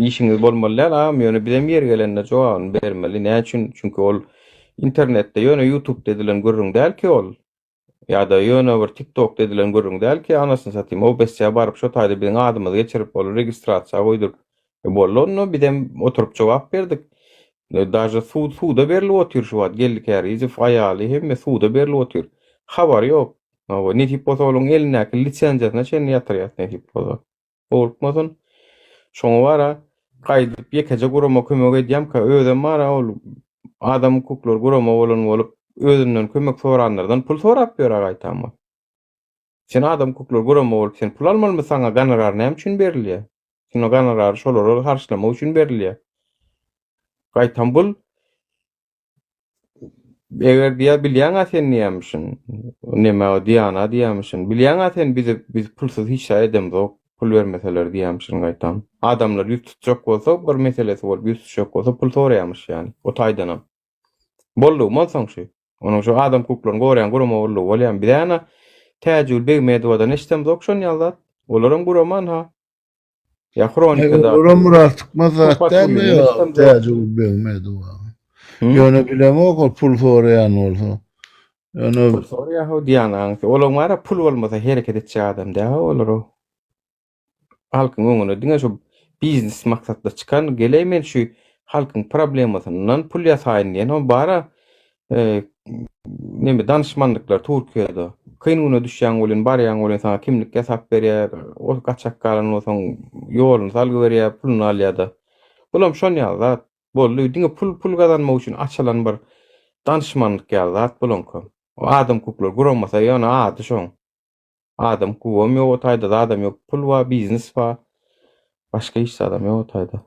işiniz bolmaly ama ýöne bize yer gelende jogabyny bermeli. Näçin? Çünki ol internetde ýöne YouTube dedilen görüň däl ki ol. Ya da ýöne bir TikTok dedilen görüň däl ki anasyny satayım. O besçe baryp şo taýda biziň adymyzy geçirip bolup registrasiýa goýdyk. Bollonno bidem oturup jogap berdik. Daja suwda berilip otyr şu wagt geldik her ýyzy aýaly hemme suwda berilip otyr. Habar ýok. O ne tip bolsa olaň elinäki lisenziýasyna şeň ýatyryýar ne tip bolsa. Bolupmasyn şoňa bara gaýdyp ýekeje gurama kömek edýäm ka özüm bara ol adam hukuklar gurama bolan bolup özünden kömek soranlardan pul sorap ber gaýtama. Sen adam hukuklar gurama bolup sen pul almaly saňa gonorar näme üçin berilýär? Sen o gonorary şolary harçlamak üçin berilýär. Gaýtam bul eger diýär bilýän sen nämişin? Näme o diýana diýmişin? Bilýän sen biz pulsuz hiç edem zok. Pul bermeseler diýmişin gaýtam. Adamlar ýüz tutjak bolsa bir meselesi bolup ýüz tutjak bolsa pul soraýarmyş ýani. O taýdanam. Boldy bolsaň şu. Onuň şu adam hukuklaryny gorýan gurama boldy bolýan biläna täjül begmediwadan eşdem zok şon ýalda. Olaryň guraman ha. Ya kronikada. Oran artık mazattan mı ya? Tecrübe bilmedi o. Yöne bileme o pul sorayan olsa. Yani Pul soraýar ha diýanaň. Olaň mara pul bolmasa hereket etjek adam da olar o. Halkyň öňüne diňe şu biznes maksatda çykan geleýmen şu halkyň problemasynyň pul ýasaýyn diýen o bara neme danışmanlyklar Türkiýede kyngyna düşýän bolan barýan bolan sana kimlik ýasap berýär, o gaçak galan bolsaň ýoluny salgy berýär, puluny alýar-da. Bulam şon ýa-da boldy diňe pul gazanmak üçin açylan bir danışmanlyk ýa-da bulanko. O adam hukuklar guramasa ýöne ady şoň. Adam kuwam ýok o taýda adam ýok, pul we biznes we başga iş adam ýok o taýda.